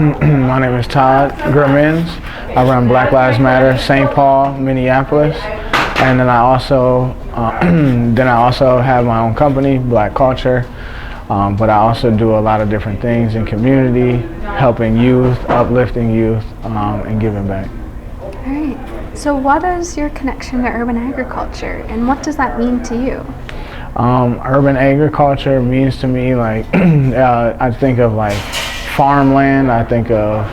My name is Todd Gramenz. I run Black Lives Matter, Saint Paul, Minneapolis, and then I also have my own company, Black Culture. But I also do a lot of different things in community, helping youth, uplifting youth, and giving back. All right. So what is your connection to urban agriculture, and what does that mean to you? Urban agriculture means to me like I think of like farmland, I think of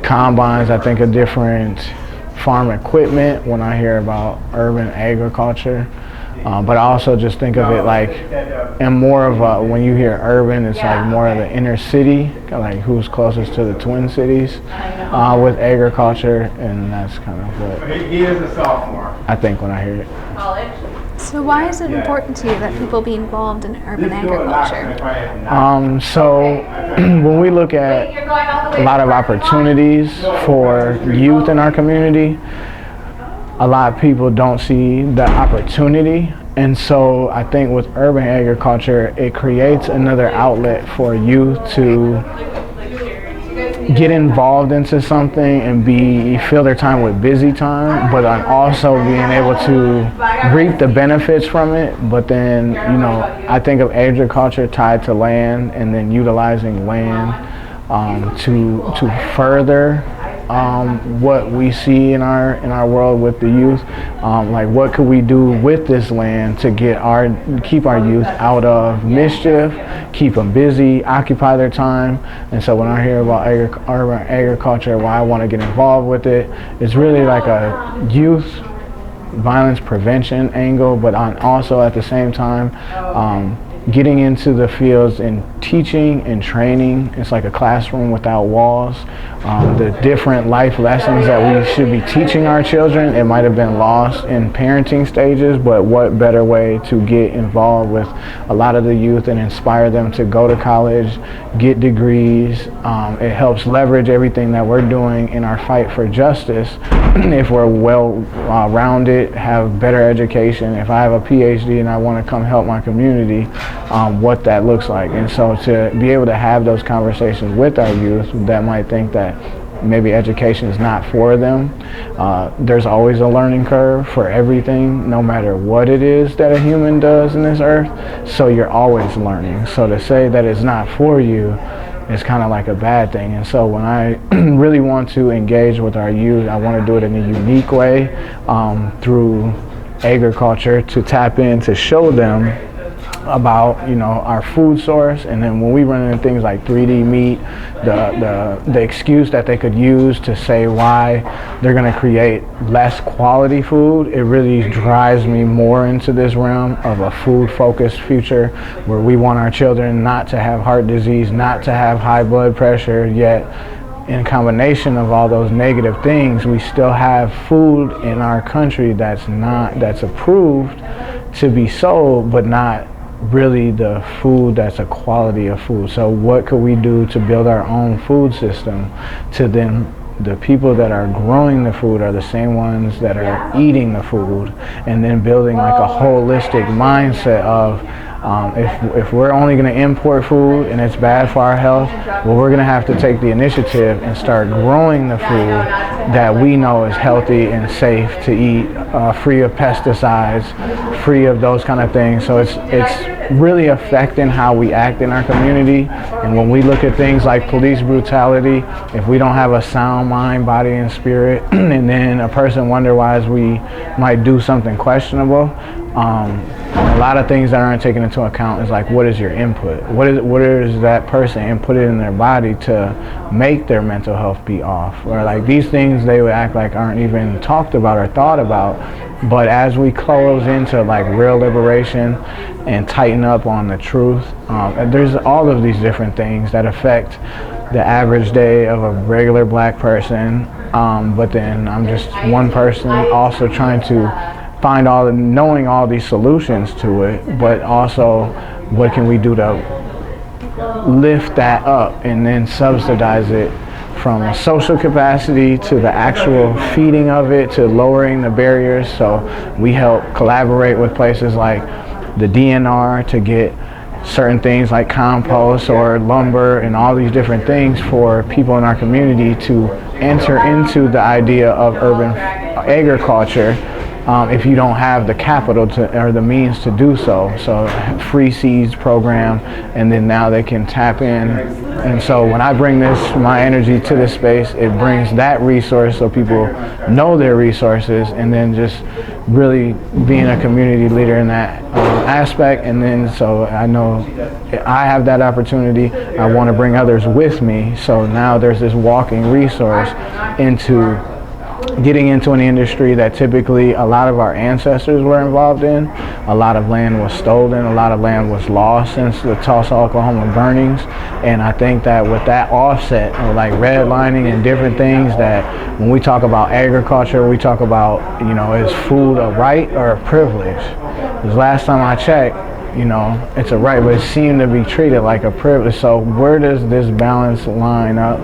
combines, I think of different farm equipment when I hear about urban agriculture. But I also just think of it like, and more of a, when you hear urban, it's like more of the inner city, like who's closest to the Twin Cities with agriculture, and that's kind of what I think when I hear it. So why is it important to you that people be involved in urban agriculture? So when we look at a lot of opportunities for youth in our community, a lot of people don't see the opportunity, and so I think with urban agriculture it creates another outlet for youth to get involved into something and fill their time with busy time, but also being able to reap the benefits from it. But then, you know, I think of agriculture tied to land, and then utilizing land to further what we see in our world with the youth. Like, what could we do with this land to keep our youth out of mischief, keep them busy, occupy their time. And so when I hear about urban agriculture, why I want to get involved with it, it's really like a youth violence prevention angle, but also at the same time getting into the fields and teaching and training. It's like a classroom without walls. The different life lessons that we should be teaching our children, it might have been lost in parenting stages, but what better way to get involved with a lot of the youth and inspire them to go to college, get degrees. It helps leverage everything that we're doing in our fight for justice. If we're well-rounded, have better education. If I have a PhD and I want to come help my community, what that looks like. And so to be able to have those conversations with our youth that might think that maybe education is not for them, there's always a learning curve for everything, no matter what it is that a human does in this earth. So you're always learning. So to say that it's not for you, it's kind of like a bad thing. And so when I really want to engage with our youth, I want to do it in a unique way through agriculture, to tap in, to show them about, you know, our food source. And then when we run into things like 3D meat, the excuse that they could use to say why they're going to create less quality food, it really drives me more into this realm of a food-focused future where we want our children not to have heart disease, not to have high blood pressure, yet in combination of all those negative things, we still have food in our country that's approved to be sold, but not really the food that's a quality of food. So what could we do to build our own food system to then the people that are growing the food are the same ones that are eating the food, and then building like a holistic mindset of if we're only going to import food and it's bad for our health, well, we're going to have to take the initiative and start growing the food that we know is healthy and safe to eat, free of pesticides, free of those kind of things. So it's really affecting how we act in our community. And when we look at things like police brutality, if we don't have a sound mind, body, and spirit, and then a person wonder why we might do something questionable, a lot of things that aren't taken into account is like, what is your input? What is that person inputted in their body to make their mental health be off? Or like these things they would act like aren't even talked about or thought about. But as we close into like real liberation and tighten up on the truth, there's all of these different things that affect the average day of a regular black person. But then I'm just one person also trying to knowing all these solutions to it, but also what can we do to lift that up and then subsidize it from a social capacity to the actual feeding of it, to lowering the barriers. So we help collaborate with places like the DNR to get certain things like compost or lumber and all these different things for people in our community to enter into the idea of urban agriculture if you don't have the capital or the means to do so. So free seeds program, and then now they can tap in. And so when I bring my energy to this space, it brings that resource so people know their resources, and then just really being a community leader in that aspect. And then so I know I have that opportunity, I want to bring others with me. So now there's this walking resource into getting into an industry that typically a lot of our ancestors were involved in. A lot of land was stolen, a lot of land was lost since the Tulsa, Oklahoma burnings. And I think that with that offset, or like redlining and different things, that when we talk about agriculture, we talk about, is food a right or a privilege? Because last time I checked, it's a right, but it seemed to be treated like a privilege. So where does this balance line up?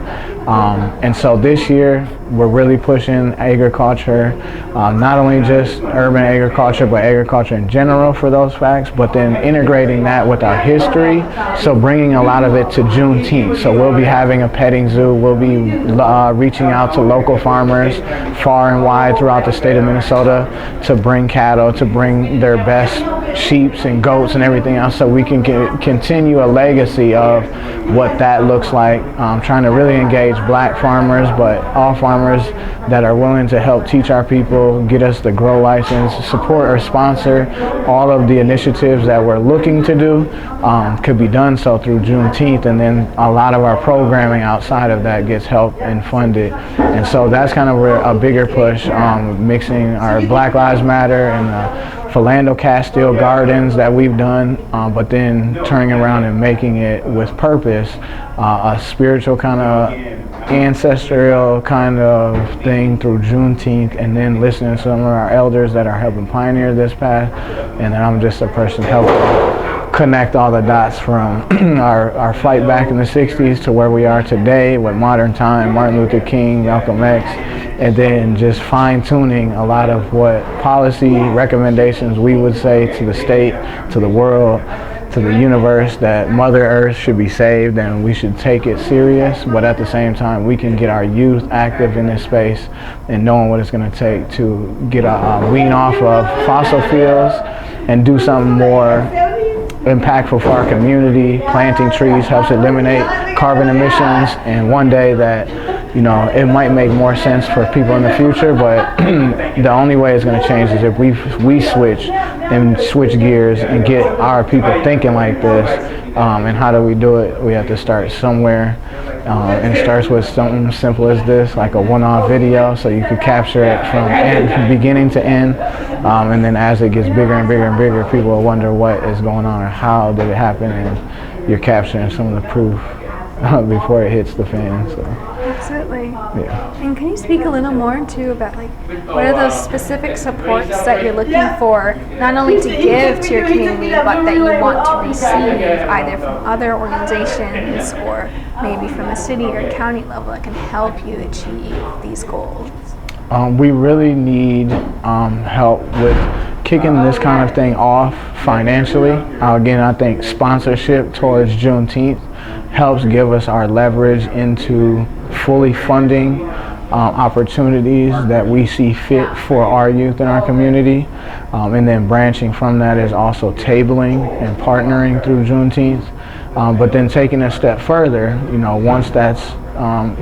And so this year, we're really pushing agriculture, not only just urban agriculture, but agriculture in general for those facts, but then integrating that with our history. So bringing a lot of it to Juneteenth. So we'll be having a petting zoo. We'll be reaching out to local farmers far and wide throughout the state of Minnesota to bring cattle, to bring their best sheep and goats and everything else, so we can continue a legacy of what that looks like. Trying to really engage Black farmers, but all farmers that are willing to help teach our people, get us the grow license, support or sponsor all of the initiatives that we're looking to do, could be done so through Juneteenth. And then a lot of our programming outside of that gets helped and funded. And so that's kind of where a bigger push, mixing our Black Lives Matter and Philando Castile gardens that we've done, but then turning around and making it with purpose, a spiritual kind of ancestral kind of thing through Juneteenth, and then listening to some of our elders that are helping pioneer this path. And then I'm just a person helping connect all the dots from our fight back in the 60s to where we are today with modern time, Martin Luther King, Malcolm X, and then just fine-tuning a lot of what policy recommendations we would say to the state, to the world, to the universe, that Mother Earth should be saved and we should take it serious, but at the same time we can get our youth active in this space and knowing what it's going to take to get a wean off of fossil fuels and do something more impactful for our community. Planting trees helps eliminate carbon emissions, and one day that it might make more sense for people in the future, but the only way it's going to change is if we switch gears and get our people thinking like this. And how do we do it? We have to start somewhere, and it starts with something simple as this, like a one-off video, so you could capture it from beginning to end, and then as it gets bigger and bigger and bigger, people will wonder what is going on or how did it happen, and you're capturing some of the proof before it hits the fan. So. Absolutely. Yeah. And can you speak a little more too about what are those specific supports that you're looking for, not only to give to your community, but that you want to receive either from other organizations or maybe from a city or county level that can help you achieve these goals? We really need help with kicking this kind of thing off financially. Again, I think sponsorship towards Juneteenth helps give us our leverage into fully funding opportunities that we see fit for our youth in our community. And then branching from that is also tabling and partnering through Juneteenth. But then taking a step further, once that's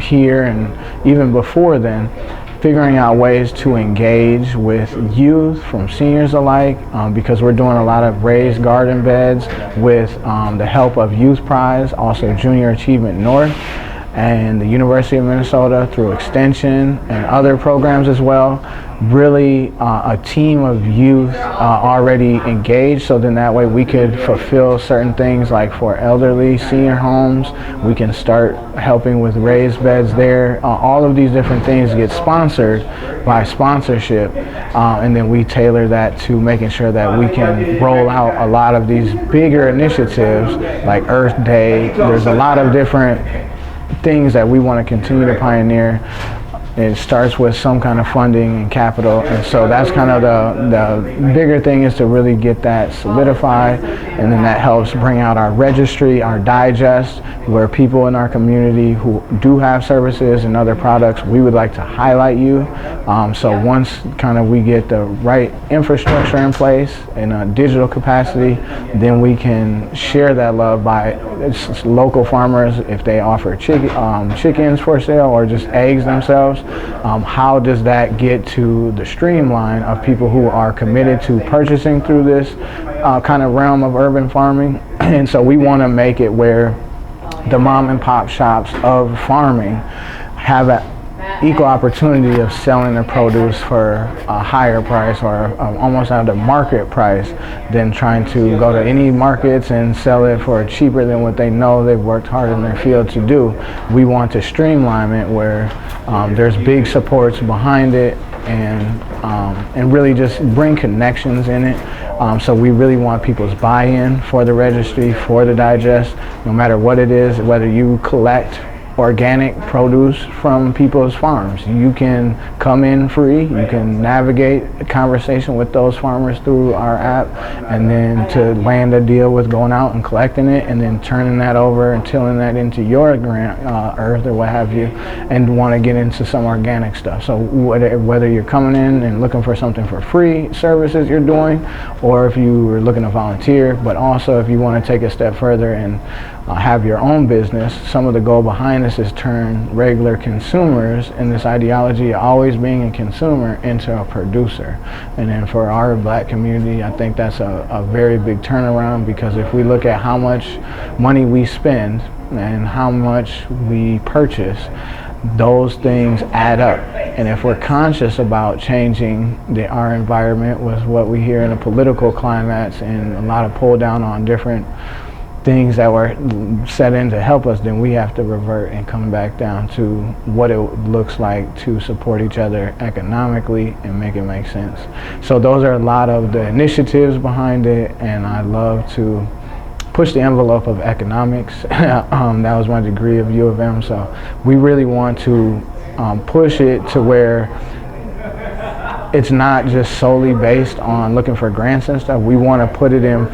here and even before then, figuring out ways to engage with youth from seniors alike, because we're doing a lot of raised garden beds with the help of Youth Prize, also Junior Achievement North, and the University of Minnesota through Extension and other programs as well. Really a team of youth already engaged, so then that way we could fulfill certain things like for elderly senior homes, we can start helping with raised beds there. All of these different things get sponsored by sponsorship, and then we tailor that to making sure that we can roll out a lot of these bigger initiatives like Earth Day. There's a lot of different things that we want to continue to pioneer it starts with some kind of funding and capital, and so that's kind of the bigger thing, is to really get that solidified, and then that helps bring out our registry, our digest, where people in our community who do have services and other products, we would like to highlight you. So once kind of we get the right infrastructure in place in a digital capacity, then we can share that love by local farmers if they offer chickens for sale or just eggs themselves. How does that get to the streamline of people who are committed to purchasing through this kind of realm of urban farming? And so we want to make it where the mom and pop shops of farming have an equal opportunity of selling their produce for a higher price, or almost at the market price, than trying to go to any markets and sell it for cheaper than what they know they've worked hard in their field to do. We want to streamline it where there's big supports behind it, and really just bring connections in it. So we really want people's buy-in for the registry, for the digest, no matter what it is, whether you collect organic produce from people's farms. You can come in free, you can navigate a conversation with those farmers through our app, and then to land a deal with going out and collecting it and then turning that over and tilling that into your earth or what have you, and want to get into some organic stuff. So whether you're coming in and looking for something for free services you're doing, or if you were looking to volunteer, but also if you want to take a step further and have your own business, some of the goal behind this is turn regular consumers in this ideology of always being a consumer into a producer. And then for our black community, I think that's a very big turnaround, because if we look at how much money we spend and how much we purchase, those things add up. And if we're conscious about changing our environment with what we hear in the political climates and a lot of pull down on different things that were set in to help us, then we have to revert and come back down to what it looks like to support each other economically and make it make sense. So those are a lot of the initiatives behind it, and I love to push the envelope of economics. That was my degree of U of M, so we really want to push it to where it's not just solely based on looking for grants and stuff. We want to put it in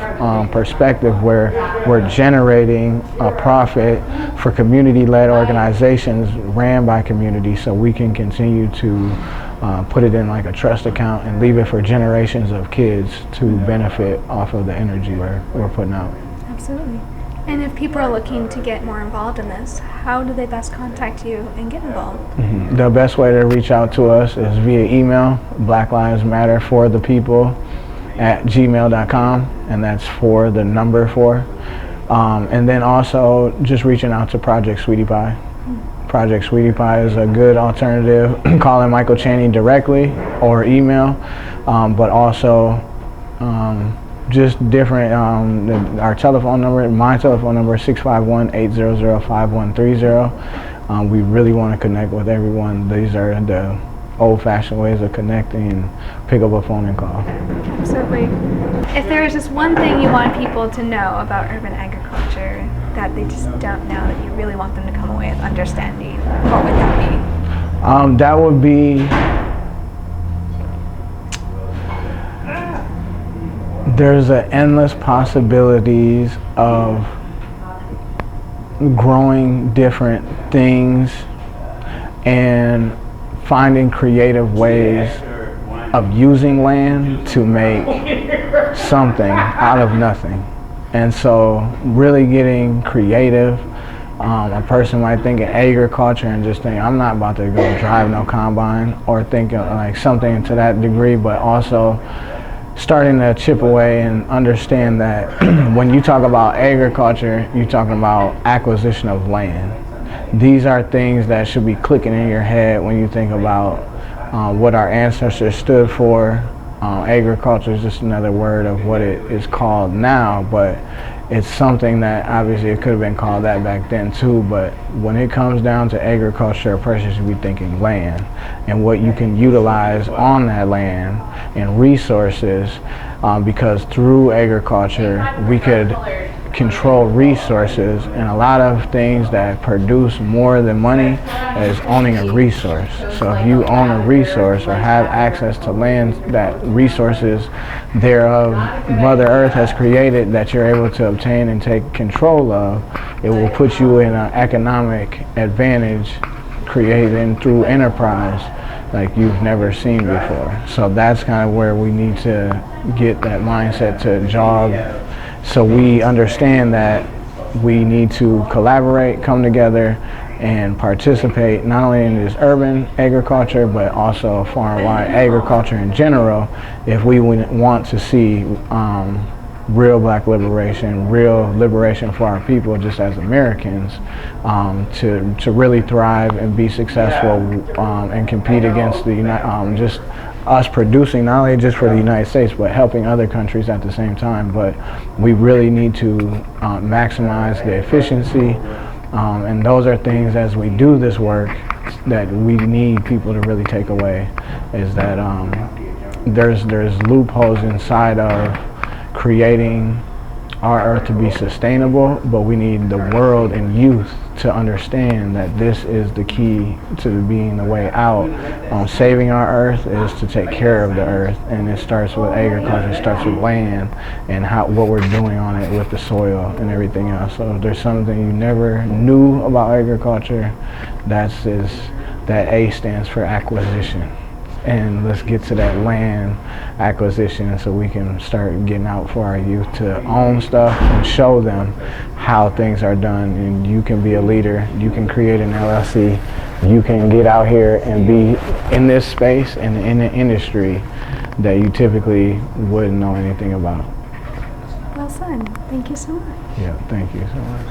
perspective where we're generating a profit for community-led organizations ran by community, so we can continue to put it in like a trust account and leave it for generations of kids to benefit off of the energy we're putting out. Absolutely. And if people are looking to get more involved in this, how do they best contact you and get involved? Mm-hmm. The best way to reach out to us is via email, blacklivesmatterforthepeople@gmail.com, and that's for the number 4. And then also just reaching out to Project Sweetie Pie. Project Sweetie Pie is a good alternative. Calling Michael Chaney directly or email, but also just different, our telephone number, my telephone number is 651-800-5130. We really want to connect with everyone. These are the old-fashioned ways of connecting, and pick up a phone and call. Absolutely. If there is just one thing you want people to know about urban agriculture that they just don't know, that you really want them to come away with understanding, what would that be? That would be, there's endless possibilities of growing different things and finding creative ways of using land to make something out of nothing. And so really getting creative. A person might think in agriculture and just think, I'm not about to go drive no combine, or think of like something to that degree, but also starting to chip away and understand that when you talk about agriculture, you're talking about acquisition of land. These are things that should be clicking in your head when you think about what our ancestors stood for. Agriculture is just another word of what it is called now, but it's something that obviously it could have been called that back then too. But when it comes down to agriculture, a person should be thinking land and what you can utilize on that land and resources, because through agriculture we could control resources, and a lot of things that produce more than money is owning a resource. So if you own a resource or have access to land that resources thereof Mother Earth has created that you're able to obtain and take control of, it will put you in an economic advantage created through enterprise like you've never seen before. So that's kind of where we need to get that mindset to jog, so we understand that we need to collaborate, come together, and participate not only in this urban agriculture but also farm-wide agriculture in general if we want to see real black liberation, real liberation for our people just as Americans, to really thrive and be successful and compete against the just us producing not only just for the United States but helping other countries at the same time. But we really need to maximize the efficiency, and those are things as we do this work that we need people to really take away, is that there's loopholes inside of creating our earth to be sustainable, but we need the world and youth to understand that this is the key to being the way out. Saving our earth is to take care of the earth, and it starts with agriculture, it starts with land and what we're doing on it with the soil and everything else. So if there's something you never knew about agriculture, that A stands for acquisition. And let's get to that land acquisition so we can start getting out for our youth to own stuff and show them how things are done. And you can be a leader, you can create an LLC, you can get out here and be in this space and in an industry that you typically wouldn't know anything about. Well said. Thank you so much. Yeah, thank you so much.